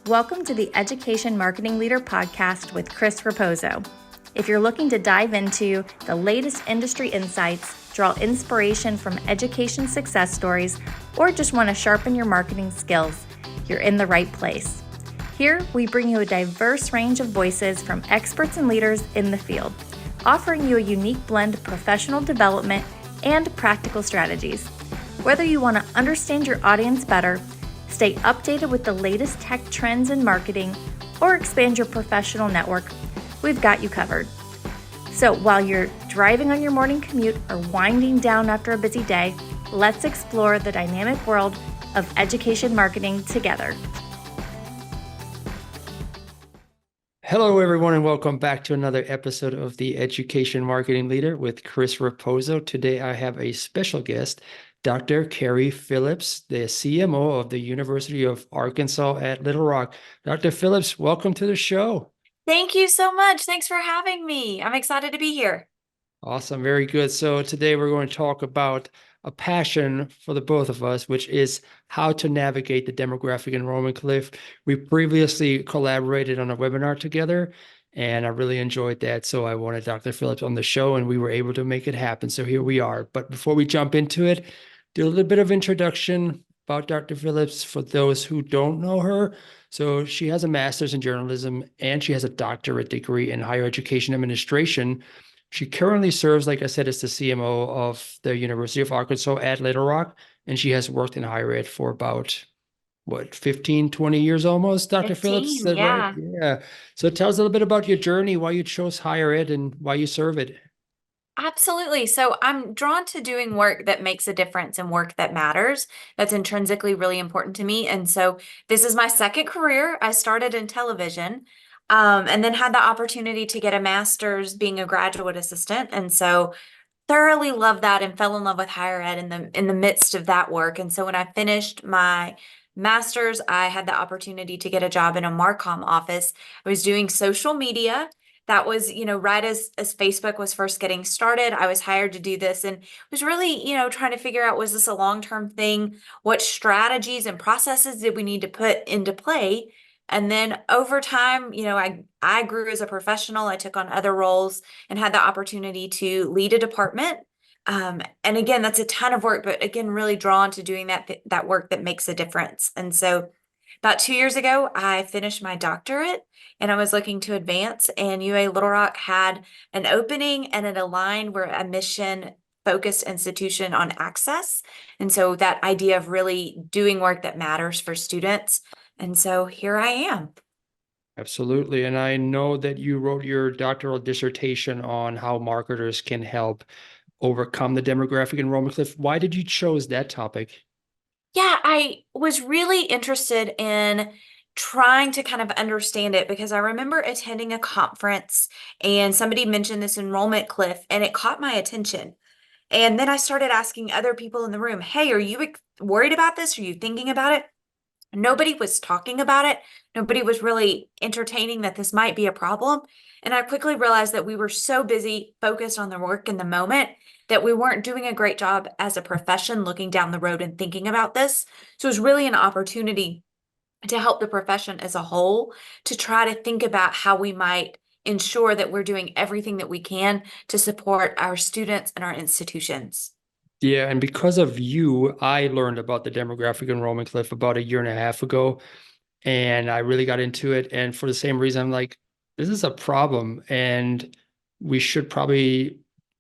Welcome to the Education Marketing Leader podcast with Chris Raposo. If you're looking to dive into the latest industry insights, draw inspiration from education success stories, or just want to sharpen your marketing skills, you're in the right place. Here, we bring you a diverse range of voices from experts and leaders in the field, offering you a unique blend of professional development and practical strategies. Whether you want to understand your audience better, stay updated with the latest tech trends in marketing, or expand your professional network, we've got you covered. So while you're driving on your morning commute or winding down after a busy day, let's explore the dynamic world of education marketing together. Hello, everyone, and welcome back to another episode of the Education Marketing Leader with Chris Raposo. Today, I have a special guest, Dr. Carrie Phillips, the CMO of the University of Arkansas at Little Rock. Dr. Phillips, welcome to the show. Thank you so much. Thanks for having me. I'm excited to be here. Awesome. Very good. So today we're going to talk about a passion for the both of us, which is how to navigate the demographic enrollment cliff. We previously collaborated on a webinar together, and I really enjoyed that. So I wanted Dr. Phillips on the show, and we were able to make it happen. So here we are. But before we jump into it, do a little bit of introduction about Dr. Phillips for those who don't know her. So she has a master's in journalism, and she has a doctorate degree in higher education administration. She currently serves, like I said, as the CMO of the University of Arkansas at Little Rock, and she has worked in higher ed for about, 15, 20 years almost, Dr. Phillips? Is that yeah. right? Yeah. So tell us a little bit about your journey, why you chose higher ed and why you serve it. Absolutely. So I'm drawn to doing work that makes a difference and work that matters. That's intrinsically really important to me. And so this is my second career. I started in television, and then had the opportunity to get a master's being a graduate assistant. And so thoroughly loved that and fell in love with higher ed in the midst of that work. And so when I finished my master's, I had the opportunity to get a job in a Marcom office. I was doing social media. That was, right as Facebook was first getting started. I was hired to do this and was really, trying to figure out, was this a long-term thing? What strategies and processes did we need to put into play? And then over time, I grew as a professional. I took on other roles and had the opportunity to lead a department. And again, that's a ton of work, but again, really drawn to doing that work that makes a difference. And so about 2 years ago, I finished my doctorate and I was looking to advance, and UA Little Rock had an opening and it aligned. We're a mission focused institution on access. And so that idea of really doing work that matters for students. And so here I am. Absolutely. And I know that you wrote your doctoral dissertation on how marketers can help overcome the demographic enrollment cliff. Why did you choose that topic? Yeah, I was really interested in trying to kind of understand it because I remember attending a conference and somebody mentioned this enrollment cliff and it caught my attention. And then I started asking other people in the room, hey, are you worried about this? Are you thinking about it? Nobody was talking about it. Nobody was really entertaining that this might be a problem. And I quickly realized that we were so busy focused on the work in the moment that we weren't doing a great job as a profession looking down the road and thinking about this. So it was really an opportunity to help the profession as a whole to try to think about how we might ensure that we're doing everything that we can to support our students and our institutions. Yeah, and because of you, I learned about the demographic enrollment cliff about a year and a half ago, and I really got into it. And for the same reason, I'm like, this is a problem, and we should probably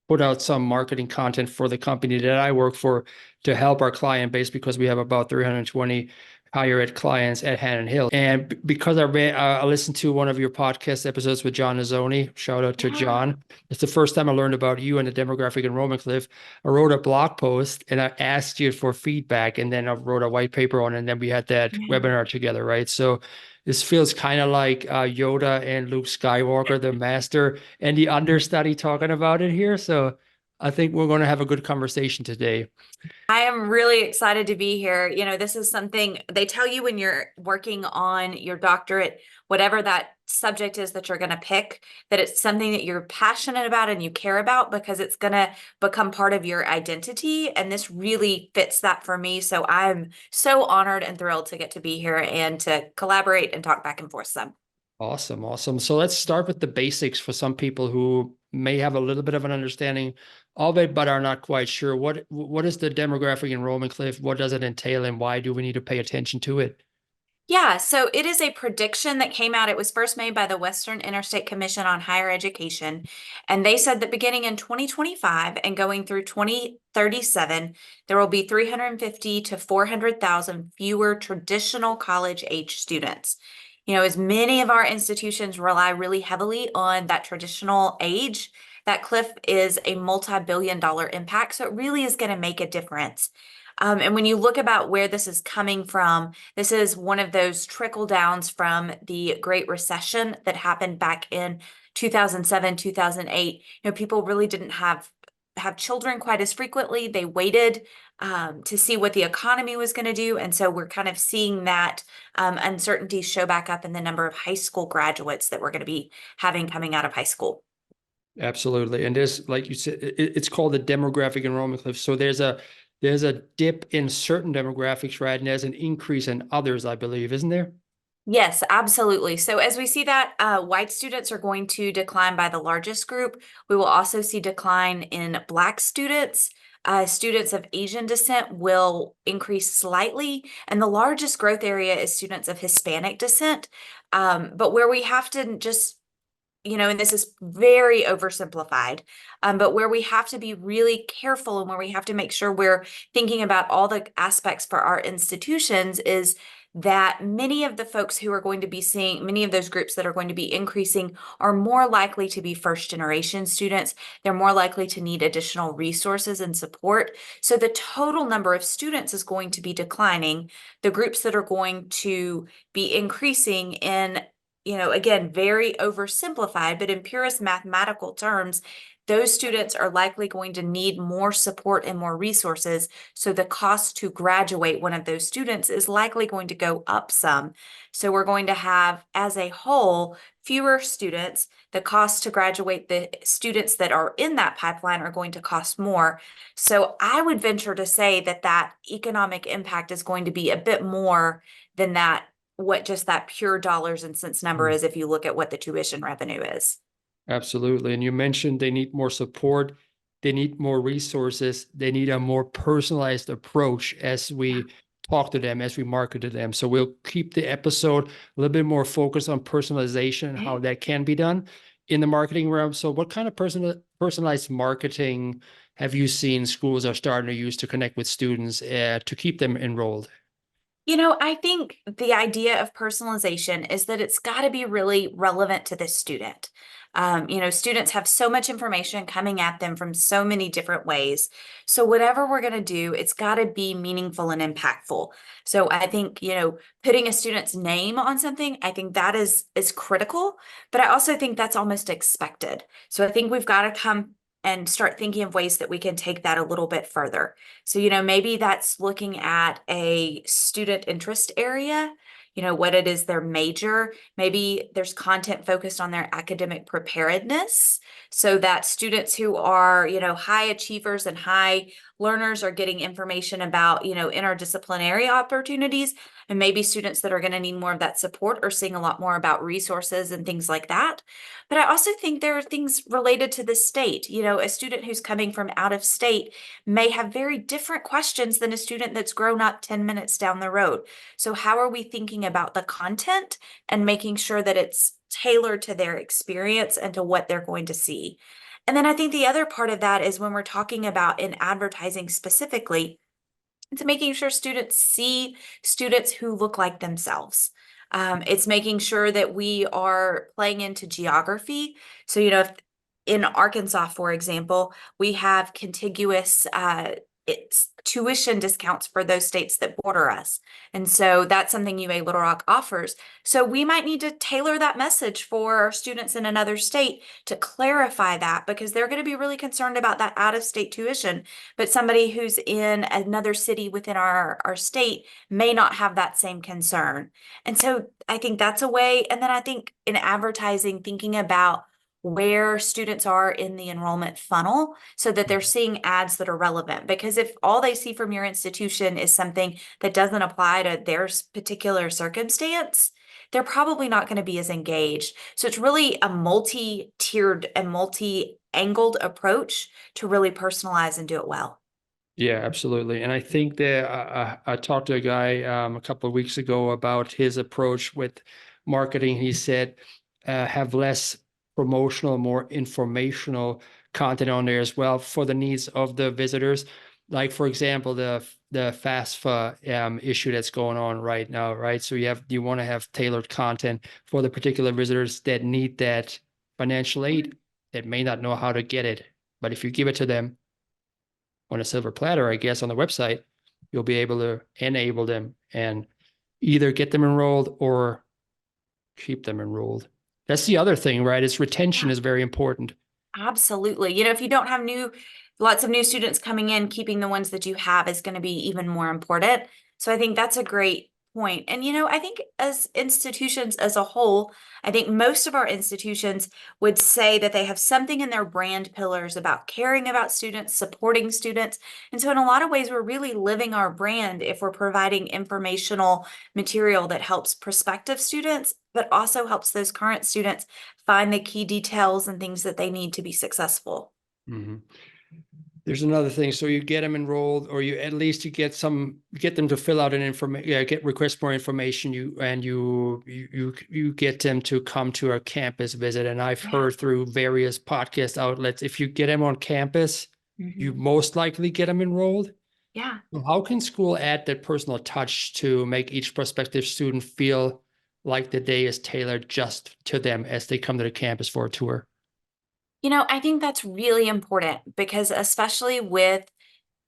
put out some marketing content for the company that I work for to help our client base because we have about 320 higher ed clients at Hannon Hill. And because I listened to one of your podcast episodes with John Azzoni, shout out to John. It's the first time I learned about you and the demographic enrollment cliff. I wrote a blog post and I asked you for feedback, and then I wrote a white paper on it, and then we had that webinar together, right? So this feels kind of like Yoda and Luke Skywalker, the master and the understudy, talking about it here. So I think we're going to have a good conversation today. I am really excited to be here. You know, this is something they tell you when you're working on your doctorate, whatever that subject is that you're going to pick, that it's something that you're passionate about and you care about because it's going to become part of your identity. And this really fits that for me. So I'm so honored and thrilled to get to be here and to collaborate and talk back and forth some. Awesome, awesome. So let's start with the basics for some people who may have a little bit of an understanding of it, but are not quite sure. What is the demographic enrollment cliff? What does it entail, and why do we need to pay attention to it? Yeah, so it is a prediction that came out. It was first made by the Western Interstate Commission on Higher Education. And they said that beginning in 2025 and going through 2037, there will be 350 to 400,000 fewer traditional college age students. You know, as many of our institutions rely really heavily on that traditional age, that cliff is a multi-billion-dollar impact. So it really is going to make a difference. And when you look about where this is coming from, this is one of those trickle downs from the Great Recession that happened back in 2007, 2008. You know, people really didn't have children quite as frequently. They waited to see what the economy was going to do. And so we're kind of seeing that uncertainty show back up in the number of high school graduates that we're going to be having coming out of high school. Absolutely. And there's, like you said, it's called the demographic enrollment cliff. So there's a dip in certain demographics, right? And there's an increase in others, I believe, isn't there? Yes, absolutely. So as we see that white students are going to decline by the largest group, we will also see decline in Black students. Students of Asian descent will increase slightly, and the largest growth area is students of Hispanic descent. But where we have to just and this is very oversimplified, but where we have to be really careful and where we have to make sure we're thinking about all the aspects for our institutions is that many of the folks who are going to be seeing, many of those groups that are going to be increasing are more likely to be first generation students. They're more likely to need additional resources and support. So the total number of students is going to be declining. The groups that are going to be increasing in again, very oversimplified, but in purest mathematical terms, those students are likely going to need more support and more resources. So the cost to graduate one of those students is likely going to go up some. So we're going to have, as a whole, fewer students. The cost to graduate the students that are in that pipeline are going to cost more. So I would venture to say that that economic impact is going to be a bit more than that what just that pure dollars and cents number is if you look at what the tuition revenue is. Absolutely. And you mentioned they need more support, they need more resources, they need a more personalized approach as we talk to them, as we market to them. So we'll keep the episode a little bit more focused on personalization and how that can be done in the marketing realm. So what kind of personalized marketing have you seen schools are starting to use to connect with students to keep them enrolled? I think the idea of personalization is that it's got to be really relevant to the student. Students have so much information coming at them from so many different ways. So whatever we're going to do, it's got to be meaningful and impactful. So I think, putting a student's name on something, I think that is critical, but I also think that's almost expected. So I think we've got to come and start thinking of ways that we can take that a little bit further. So, maybe that's looking at a student interest area, what it is their major. Maybe there's content focused on their academic preparedness so that students who are, high achievers and high learners are getting information about, interdisciplinary opportunities. And maybe students that are going to need more of that support are seeing a lot more about resources and things like that. But I also think there are things related to the state. A student who's coming from out of state may have very different questions than a student that's grown up 10 minutes down the road. So how are we thinking about the content and making sure that it's tailored to their experience and to what they're going to see? And then I think the other part of that is when we're talking about in advertising specifically, it's making sure students see students who look like themselves. It's making sure that we are playing into geography. So, if in Arkansas, for example, we have contiguous it's tuition discounts for those states that border us. And so that's something UA Little Rock offers. So we might need to tailor that message for our students in another state to clarify that, because they're going to be really concerned about that out-of-state tuition. But somebody who's in another city within our state may not have that same concern. And so I think that's a way. And then I think in advertising, thinking about where students are in the enrollment funnel so that they're seeing ads that are relevant. Because if all they see from your institution is something that doesn't apply to their particular circumstance, they're probably not going to be as engaged. So it's really a multi-tiered and multi-angled approach to really personalize and do it well. Yeah, absolutely. And I think that I talked to a guy a couple of weeks ago about his approach with marketing. He said, have less promotional, more informational content on there as well for the needs of the visitors. Like, for example, the FAFSA issue that's going on right now, right? So you want to have tailored content for the particular visitors that need that financial aid, that may not know how to get it. But if you give it to them on a silver platter, I guess, on the website, you'll be able to enable them and either get them enrolled or keep them enrolled. That's the other thing, right? Is retention is very important. Absolutely. You know, if you don't have lots of new students coming in, keeping the ones that you have is going to be even more important. So I think that's a great point. And, you know, I think as institutions as a whole, I think most of our institutions would say that they have something in their brand pillars about caring about students, supporting students. And so in a lot of ways, we're really living our brand if we're providing informational material that helps prospective students, but also helps those current students find the key details and things that they need to be successful. Mhm. There's another thing. So you get them enrolled, or you at least you get them to fill out an get request more information. You get them to come to a campus visit. And I've heard through various podcast outlets, if you get them on campus, you most likely get them enrolled. Yeah. So how can school add that personal touch to make each prospective student feel like the day is tailored just to them as they come to the campus for a tour? You know, I think that's really important because especially with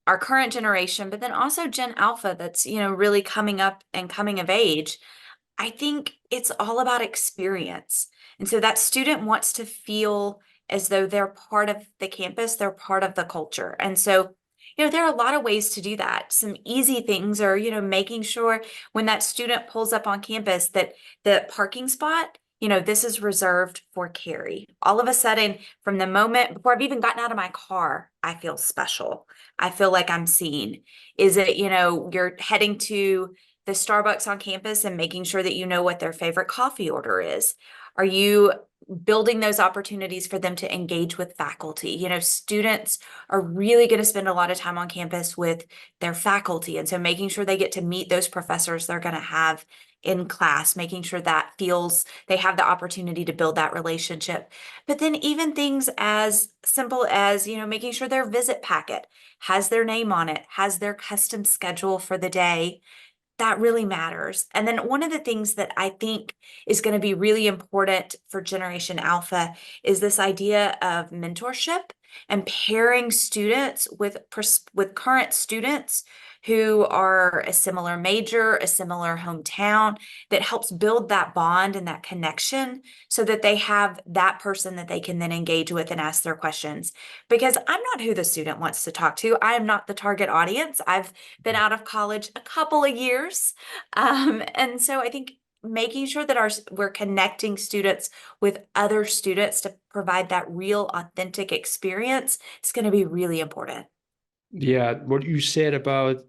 our current generation, but then also Gen Alpha that's, you know, really coming up and coming of age, I think it's all about experience. And so that student wants to feel as though they're part of the campus, they're part of the culture. And so, you know, there are a lot of ways to do that. Some easy things are, you know, making sure when that student pulls up on campus that the parking spot, you know, this is reserved for Carrie. All of a sudden, from the moment before I've even gotten out of my car, I feel special. I feel like I'm seen. Is it, you know, you're heading to the Starbucks on campus and making sure that you know what their favorite coffee order is? Are you building those opportunities for them to engage with faculty? You know, students are really going to spend a lot of time on campus with their faculty. And so making sure they get to meet those professors they're going to have in class, making sure that feels they have the opportunity to build that relationship. But then even things as simple as, you know, making sure their visit packet has their name on it, has their custom schedule for the day, that really matters. And then one of the things that I think is going to be really important for Generation Alpha is this idea of mentorship and pairing students with current students who are a similar major, a similar hometown, that helps build that bond and that connection so that they have that person that they can then engage with and ask their questions. Because I'm not who the student wants to talk to. I am not the target audience. I've been out of college a couple of years. And so I think making sure that we're connecting students with other students to provide that real authentic experience is going to be really important. Yeah, what you said about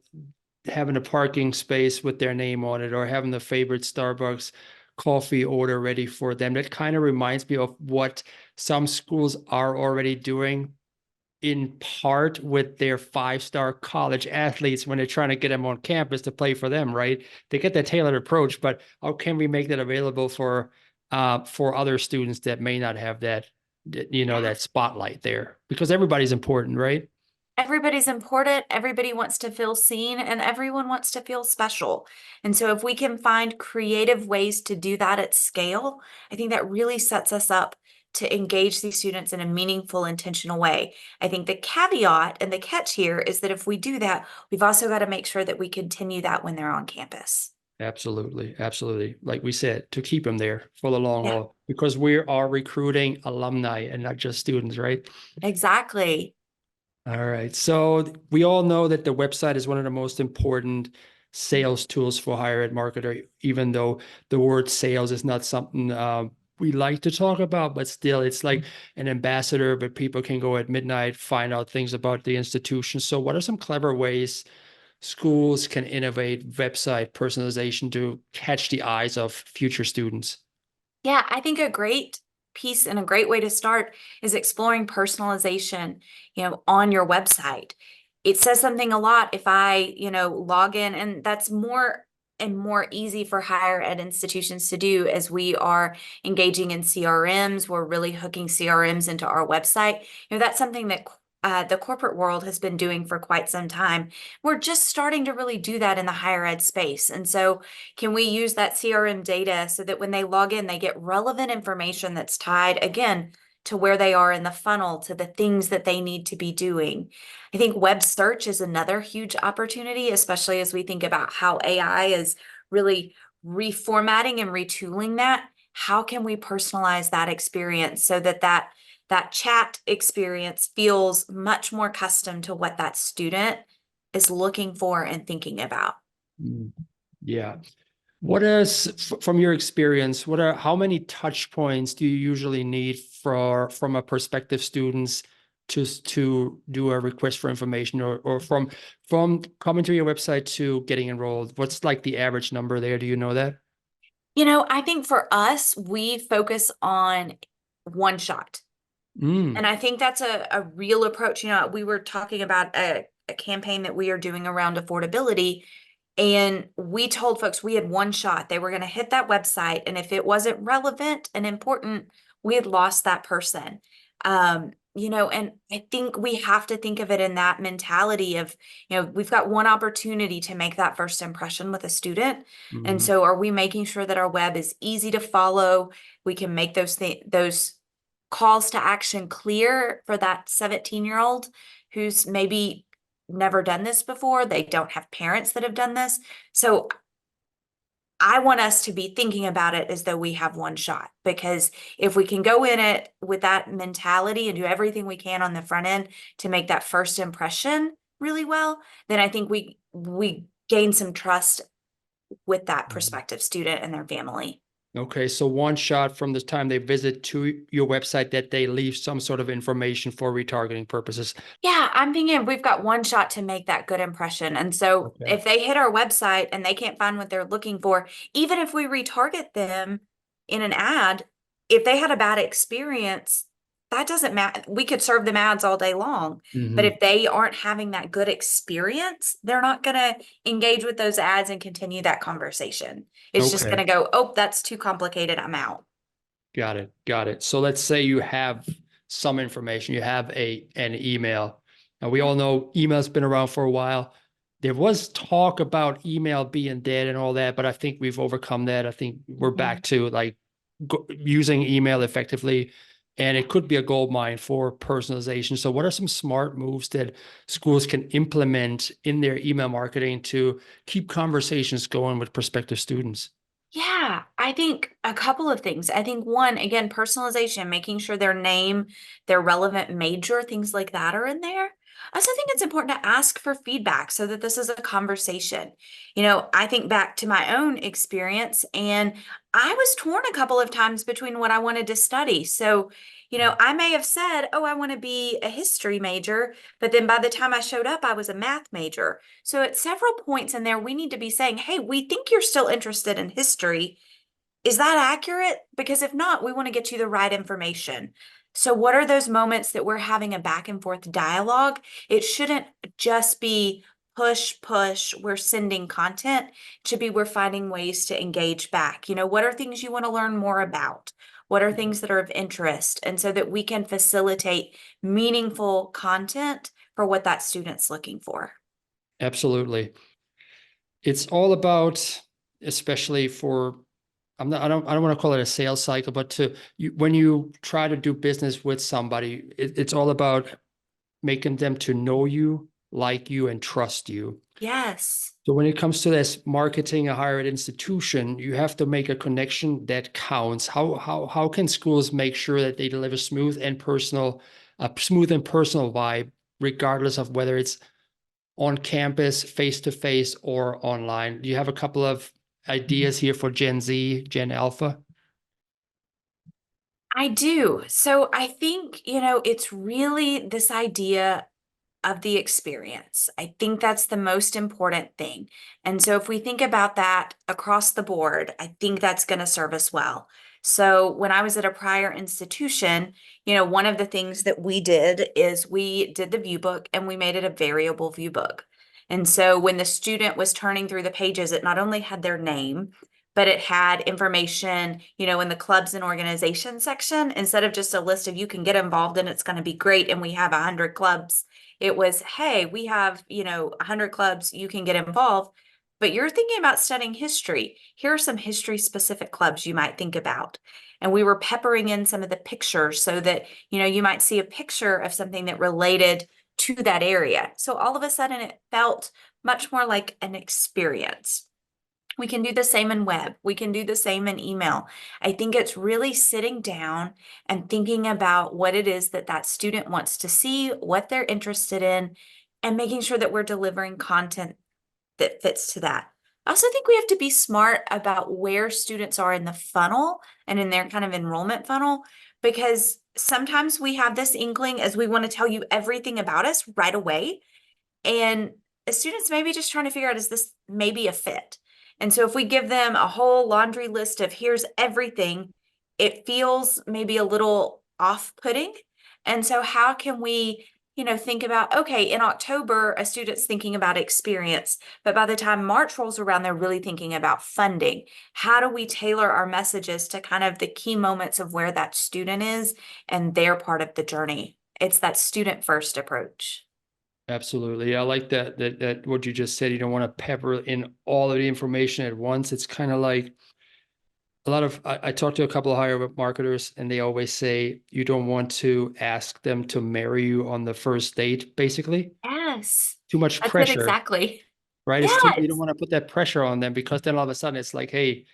having a parking space with their name on it or having the favorite Starbucks coffee order ready for them, that kind of reminds me of what some schools are already doing in part with their five-star college athletes when they're trying to get them on campus to play for them, right? They get that tailored approach, but how can we make that available for other students that may not have that, you know, that spotlight there? Because everybody's important, right? Everybody's important, everybody wants to feel seen, and everyone wants to feel special. And so if we can find creative ways to do that at scale, I think that really sets us up to engage these students in a meaningful, intentional way. I think the caveat and the catch here is that if we do that, we've also got to make sure that we continue that when they're on campus. Absolutely. Absolutely. Like we said, to keep them there for the long Yeah, haul, because we are recruiting alumni and not just students, right? exactly. All right. So we all know that the website is one of the most important sales tools for higher ed marketer, even though the word sales is not something we like to talk about, but still it's like an ambassador, but people can go at midnight, find out things about the institution. So what are some clever ways schools can innovate website personalization to catch the eyes of future students? Yeah, I think a great piece and a great way to start is exploring personalization, on your website. It says something a lot if I, log in, and that's more and more easy for higher ed institutions to do as we are engaging in CRMs. We're really hooking CRMs into our website. That's something that the corporate world has been doing for quite some time. We're just starting to really do that in the higher ed space. And so can we use that CRM data so that when they log in, they get relevant information that's tied again to where they are in the funnel, to the things that they need to be doing? I think web search is another huge opportunity, especially as we think about how AI is really reformatting and retooling that. How can we personalize that experience so that that chat experience feels much more custom to what that student is looking for and thinking about? Mm, yeah. What is, from your experience, how many touch points do you usually need from a prospective students to do a request for information, or from coming to your website to getting enrolled? What's like the average number there? Do you know that? I think for us, we focus on one shot. Mm, And I think that's a real approach. We were talking about a campaign that we are doing around affordability. And we told folks we had one shot. They were going to hit that website. And if it wasn't relevant and important, we had lost that person. And I think we have to think of it in that mentality of, we've got one opportunity to make that first impression with a student. And mhm. so are we making sure that our web is easy to follow? We can make those calls to action clear for that 17-year-old who's maybe never done this before. They don't have parents that have done this. So I want us to be thinking about it as though we have one shot, because if we can go in it with that mentality and do everything we can on the front end to make that first impression really well, then I think we gain some trust with that prospective student and their family. Okay, so one shot from the time they visit to your website that they leave some sort of information for retargeting purposes. Yeah, I'm thinking we've got one shot to make that good impression. And so Okay. if they hit our website and they can't find what they're looking for, even if we retarget them in an ad, if they had a bad experience, that doesn't matter. We could serve them ads all day long. But Mhm. if they aren't having that good experience, they're not going to engage with those ads and continue that conversation. It's just Okay. going to go, oh, that's too complicated. I'm out. Got it. Got it. So let's say you have some information, you have an email. Now we all know email's been around for a while. There was talk about email being dead and all that, but I think we've overcome that. I think we're back to like using email effectively, and it could be a gold mine for personalization. So what are some smart moves that schools can implement in their email marketing to keep conversations going with prospective students? Yeah, I think a couple of things. I think one, again, personalization, making sure their name, their relevant major, things like that are in there. I also think it's important to ask for feedback so that this is a conversation. I think back to my own experience, and I was torn a couple of times between what I wanted to study. So, I may have said, oh, I want to be a history major, but then by the time I showed up, I was a math major. So at several points in there, we need to be saying, hey, we think you're still interested in history. Is that accurate? Because if not, we want to get you the right information. So what are those moments that we're having a back and forth dialogue? It shouldn't just be push, push, we're sending content. It should be we're finding ways to engage back. What are things you want to learn more about? What are things that are of interest? And so that we can facilitate meaningful content for what that student's looking for. Absolutely. It's all about, especially for I don't want to call it a sales cycle, but when you try to do business with somebody, it's all about making them to know you, like you, and trust you. Yes. So when it comes to this marketing a higher ed institution, you have to make a connection that counts. How can schools make sure that they deliver a smooth and personal vibe, regardless of whether it's on campus, face to face, or online? Do you have a couple of ideas here for Gen Z, Gen Alpha? I do. So I think, it's really this idea of the experience. I think that's the most important thing. And so if we think about that across the board, I think that's going to serve us well. So when I was at a prior institution, one of the things that we did is we did the view book and we made it a variable view book. And so when the student was turning through the pages, it not only had their name, but it had information, in the clubs and organizations section, instead of just a list of you can get involved and it's going to be great. And we have 100 clubs. It was, hey, we have, 100 clubs, you can get involved, but you're thinking about studying history. Here are some history specific clubs you might think about. And we were peppering in some of the pictures so that, you might see a picture of something that related to that area. So all of a sudden it felt much more like an experience. We can do the same in web. We can do the same in email. I think it's really sitting down and thinking about what it is that that student wants to see, what they're interested in, and making sure that we're delivering content that fits to that. I also think we have to be smart about where students are in the funnel and in their kind of enrollment funnel, because sometimes we have this inkling as we want to tell you everything about us right away. And the students may be just trying to figure out, is this maybe a fit? And so if we give them a whole laundry list of here's everything, it feels maybe a little off-putting. And so how can we, think about, okay, in October, a student's thinking about experience, but by the time March rolls around, they're really thinking about funding. How do we tailor our messages to kind of the key moments of where that student is and their part of the journey? It's that student first approach. Absolutely. I like that what you just said. You don't want to pepper in all of the information at once. It's kind of like I talked to a couple of higher up marketers, and they always say you don't want to ask them to marry you on the first date, basically. Yes, Too much that's it pressure, exactly. right? You don't Yes. want to put that pressure on them, because then all of a sudden it's like, hey,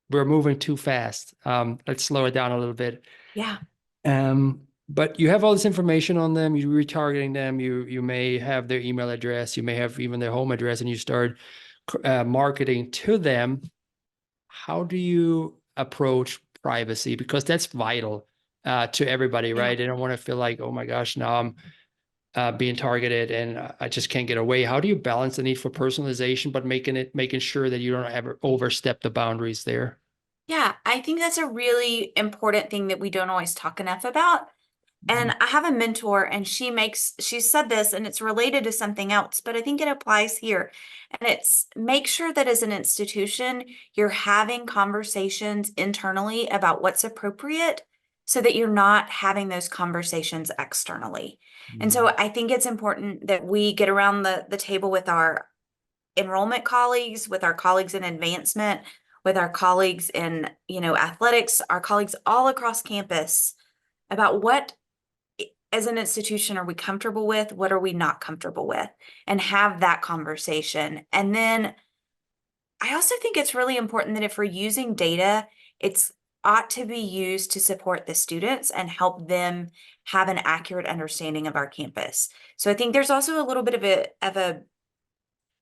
we're moving too fast. Let's slow it down a little bit. Yeah. But you have all this information on them, you're retargeting them, you may have their email address, you may have even their home address, and you start marketing to them. How do you approach privacy? Because that's vital to everybody, Yeah. right? They don't want to feel like, oh my gosh, now I'm being targeted and I just can't get away. How do you balance the need for personalization, but making sure that you don't ever overstep the boundaries there? Yeah, I think that's a really important thing that we don't always talk enough about. And I have a mentor and she said this and it's related to something else, but I think it applies here. And it's make sure that as an institution, you're having conversations internally about what's appropriate so that you're not having those conversations externally. And so I think it's important that we get around the table with our enrollment colleagues, with our colleagues in advancement, with our colleagues in, athletics, our colleagues all across campus about what as an institution are we comfortable with, what are we not comfortable with, and have that conversation. And then I also think it's really important that if we're using data, it's ought to be used to support the students and help them have an accurate understanding of our campus. So I think there's also a little bit of a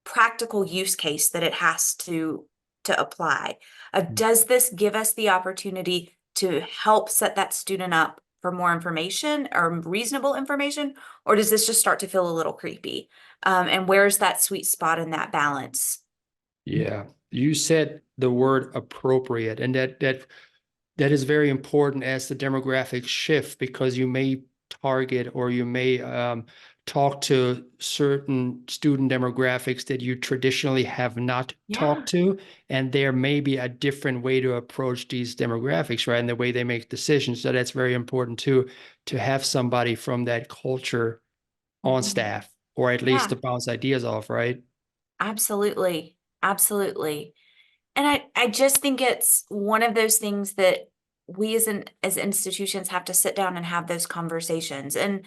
practical use case that it has to apply. Does this give us the opportunity to help set that student up for more information or reasonable information, or does this just start to feel a little creepy? And where's that sweet spot in that balance? Yeah, you said the word appropriate, and that is very important as the demographics shift, because you may target or you may talk to certain student demographics that you traditionally have not Yeah. talked to, and there may be a different way to approach these demographics, right? And the way they make decisions. So that's very important too, to have somebody from that culture on Mhm. staff, or at least Yeah, to bounce ideas off, right? absolutely. Absolutely. And I just think it's one of those things that we as institutions have to sit down and have those conversations. And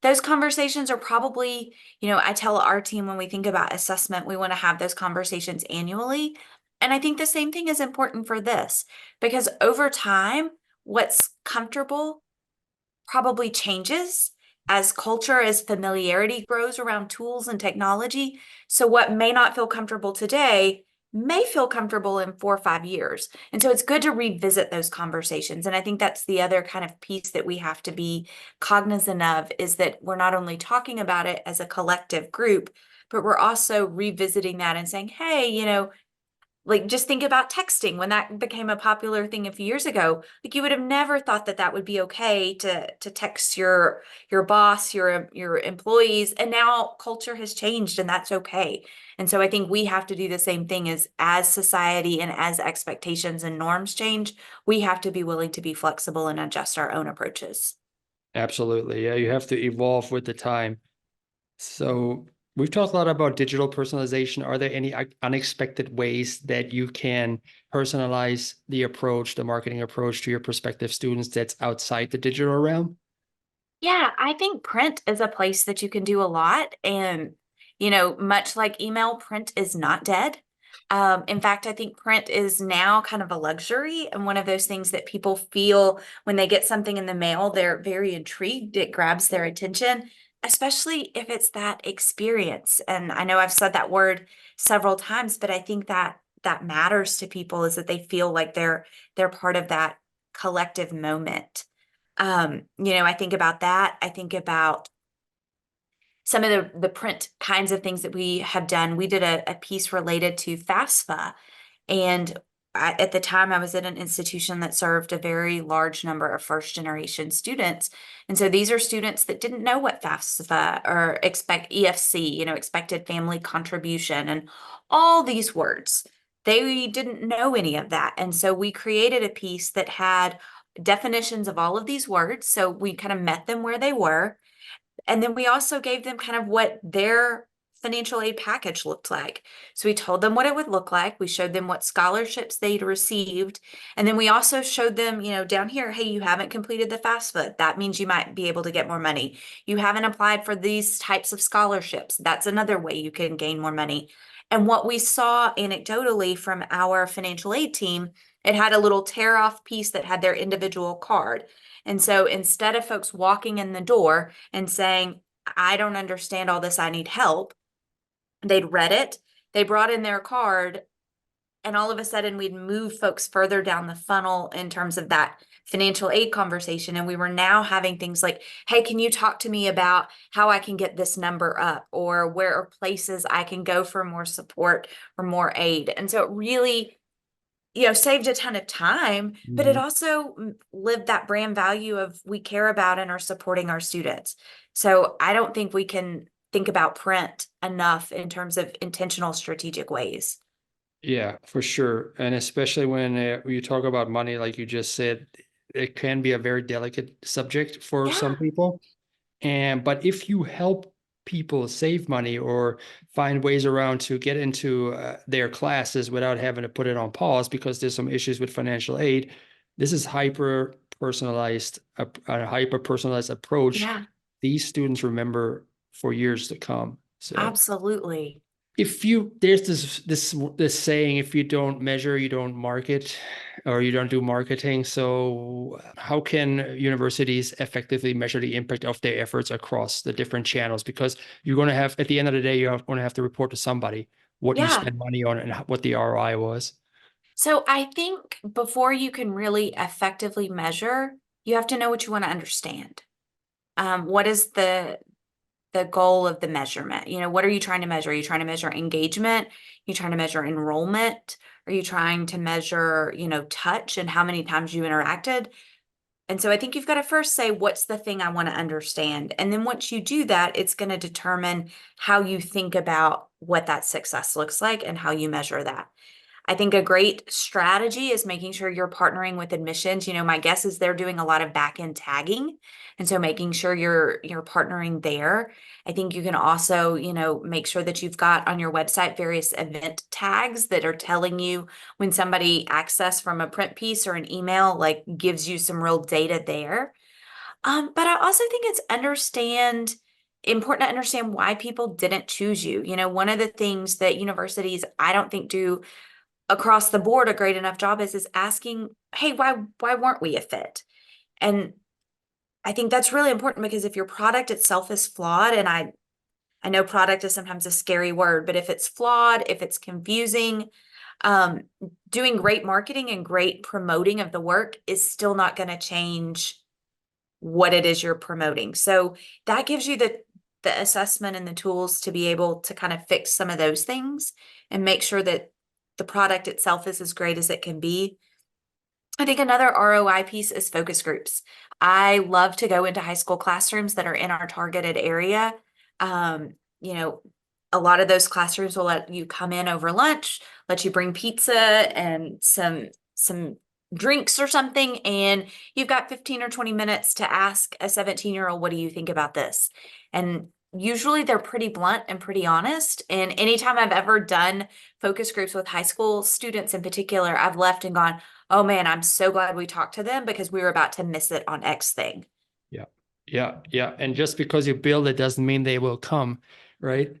those conversations are probably, I tell our team when we think about assessment, we want to have those conversations annually. And I think the same thing is important for this because over time, what's comfortable probably changes as culture, as familiarity grows around tools and technology. So what may not feel comfortable today may feel comfortable in 4 or 5 years. And so it's good to revisit those conversations. And I think that's the other kind of piece that we have to be cognizant of is that we're not only talking about it as a collective group, but we're also revisiting that and saying, hey, like just think about texting when that became a popular thing a few years ago. Like you would have never thought that that would be okay to text your boss, your employees, and now culture has changed and that's okay. And so I think we have to do the same thing as society and as expectations and norms change, we have to be willing to be flexible and adjust our own approaches. Absolutely. Yeah, you have to evolve with the time. So we've talked a lot about digital personalization. Are there any unexpected ways that you can personalize the approach, the marketing approach to your prospective students that's outside the digital realm? Yeah, I think print is a place that you can do a lot. And, much like email, print is not dead. In fact, I think print is now kind of a luxury and one of those things that people feel when they get something in the mail, they're very intrigued. It grabs their attention, especially if it's that experience. And I know I've said that word several times, but I think that that matters to people is that they feel like they're part of that collective moment. I think about that. I think about some of the print kinds of things that we have done. We did a piece related to FAFSA, and at the time I was at an institution that served a very large number of first generation students. And so these are students that didn't know what FAFSA or expect EFC, expected family contribution and all these words. They didn't know any of that. And so we created a piece that had definitions of all of these words. So we kind of met them where they were. And then we also gave them kind of what their financial aid package looked like. So we told them what it would look like. We showed them what scholarships they'd received. And then we also showed them, down here, hey, you haven't completed the FAFSA. That means you might be able to get more money. You haven't applied for these types of scholarships. That's another way you can gain more money. And what we saw anecdotally from our financial aid team, it had a little tear off piece that had their individual card. And so instead of folks walking in the door and saying, I don't understand all this, I need help, they'd read it, they brought in their card, and all of a sudden we'd move folks further down the funnel in terms of that financial aid conversation. And we were now having things like, hey, can you talk to me about how I can get this number up, or where are places I can go for more support or more aid? And so it really saved a ton of time, but it Mhm. also lived that brand value of we care about and are supporting our students. So I don't think we can think about print enough in terms of intentional strategic ways. Yeah, for sure. And especially when you talk about money, like you just said, it can be a very delicate subject for some Yeah. people. But if you help people save money or find ways around to get into their classes without having to put it on pause because there's some issues with financial aid, this is a hyper personalized approach Yeah, these students remember for years to come. So absolutely. if you there's this saying, if you don't measure, you don't market, or you don't do marketing. So how can universities effectively measure the impact of their efforts across the different channels? Because you're going to have, at the end of the day, you're going to have to report to somebody what you Yeah. spend money on and what the ROI was. So I think before you can really effectively measure, you have to know what you want to understand. What is the goal of the measurement? What are you trying to measure? Are you trying to measure engagement? Are you trying to measure enrollment? Are you trying to measure, touch and how many times you interacted? And so I think you've got to first say, what's the thing I want to understand? And then once you do that, it's going to determine how you think about what that success looks like and how you measure that. I think a great strategy is making sure you're partnering with admissions. My guess is they're doing a lot of back end tagging. And so making sure you're partnering there. I think you can also, make sure that you've got on your website various event tags that are telling you when somebody access from a print piece or an email, like gives you some real data there. But I also think it's important to understand why people didn't choose you. One of the things that universities I don't think do across the board a great enough job is asking, hey, why weren't we a fit? And I think that's really important because if your product itself is flawed, and I know product is sometimes a scary word, but if it's flawed, if it's confusing, um, doing great marketing and great promoting of the work is still not going to change what it is you're promoting. So that gives you the assessment and the tools to be able to kind of fix some of those things and make sure that the product itself is as great as it can be. I think another ROI piece is focus groups. I love to go into high school classrooms that are in our targeted area. Um, you know, a lot of those classrooms will let you come in over lunch, let you bring pizza and some drinks or something, and you've got 15 or 20 minutes to ask a 17-year-old, what do you think about this? And usually they're pretty blunt and pretty honest. And anytime I've ever done focus groups with high school students in particular, I've left and gone, oh man, I'm so glad we talked to them because we were about to miss it on X thing. Yeah. Yeah. Yeah. And just because you build it doesn't mean they will come, right?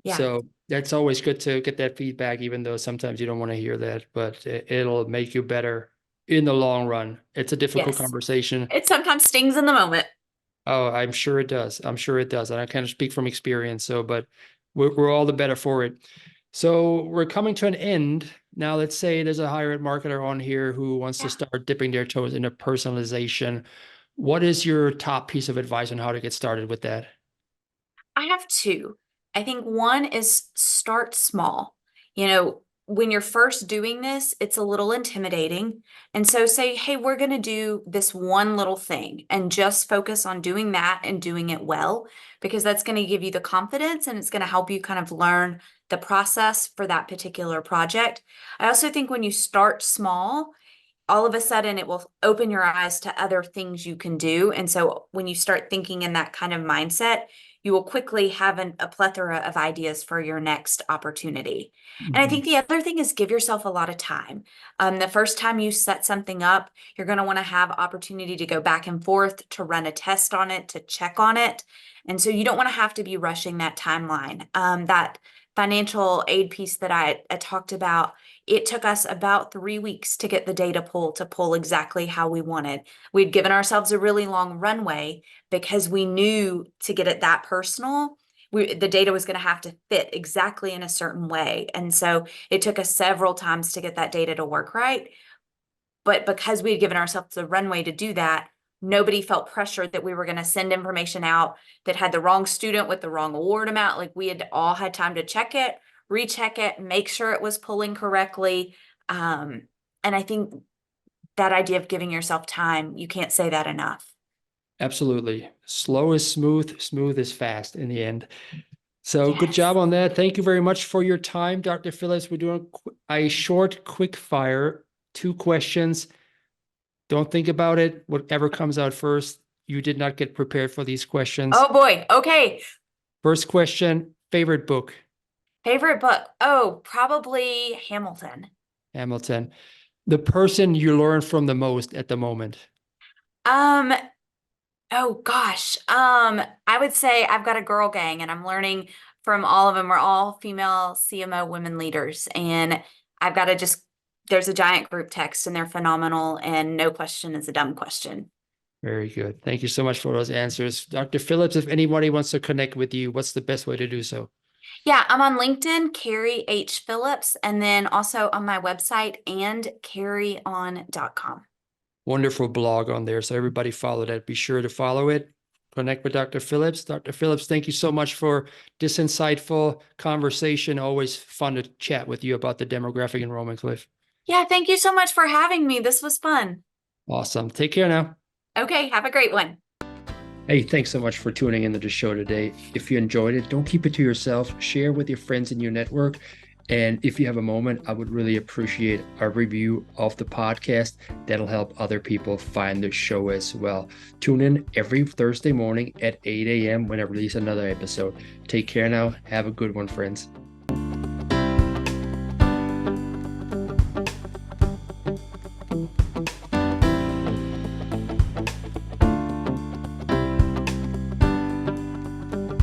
Yeah. So that's always good to get that feedback, even though sometimes you don't want to hear that, but it'll make you better in the long run. It's a difficult Yes. conversation. It sometimes stings in the moment. Oh, I'm sure it does. I'm sure it does. And I kind of speak from experience. So, but we're all the better for it. So we're coming to an end. Now, let's say there's a higher ed marketer on here who wants to Yeah. start dipping their toes into personalization. What is your top piece of advice on how to get started with that? I have two. I think one is start small. When you're first doing this, it's a little intimidating. And so say, hey, we're going to do this one little thing and just focus on doing that and doing it well, because that's going to give you the confidence and it's going to help you kind of learn the process for that particular project. I also think when you start small, all of a sudden it will open your eyes to other things you can do. And so when you start thinking in that kind of mindset, you will quickly have a plethora of ideas for your next opportunity. And I Mhm. think the other thing is give yourself a lot of time. The first time you set something up, you're going to want to have opportunity to go back and forth, to run a test on it, to check on it. And so you don't want to have to be rushing that timeline. That financial aid piece that I talked about, it took us about 3 weeks to get the data to pull exactly how we wanted. We'd given ourselves a really long runway because we knew to get it that personal, the data was going to have to fit exactly in a certain way. And so it took us several times to get that data to work right. But because we had given ourselves the runway to do that, nobody felt pressured that we were going to send information out that had the wrong student with the wrong award amount. Like we had all had time to check it, recheck it, make sure it was pulling correctly. And I think that idea of giving yourself time, you can't say that enough. Absolutely. Slow is smooth, smooth is fast in the end. So good Yes. job on that. Thank you very much for your time, Dr. Phillips. We're doing a short, quick fire, 2 questions. Don't think about it. Whatever comes out first. You did not get prepared for these questions. Oh boy. Okay. First question, favorite book? Favorite book? Oh, probably Hamilton. Hamilton. The person you learn from the most at the moment? Um, oh gosh. I would say I've got a girl gang and I'm learning from all of them. We're all female CMO women leaders. And I've got to there's a giant group text and they're phenomenal. And no question is a dumb question. Very good. Thank you so much for those answers. Dr. Phillips, if anybody wants to connect with you, what's the best way to do so? Yeah, I'm on LinkedIn, Carrie H. Phillips, and then also on my website and carrieon.com. Wonderful blog on there. So everybody follow that. Be sure to follow it. Connect with Dr. Phillips. Dr. Phillips, thank you so much for this insightful conversation. Always fun to chat with you about the demographic enrollment cliff. Yeah, thank you so much for having me. This was fun. Awesome. Take care now. Okay, have a great one. Hey, thanks so much for tuning into the show today. If you enjoyed it, don't keep it to yourself. Share with your friends in your network. And if you have a moment, I would really appreciate a review of the podcast. That'll help other people find the show as well. Tune in every Thursday morning at 8 a.m. when I release another episode. Take care now. Have a good one, friends.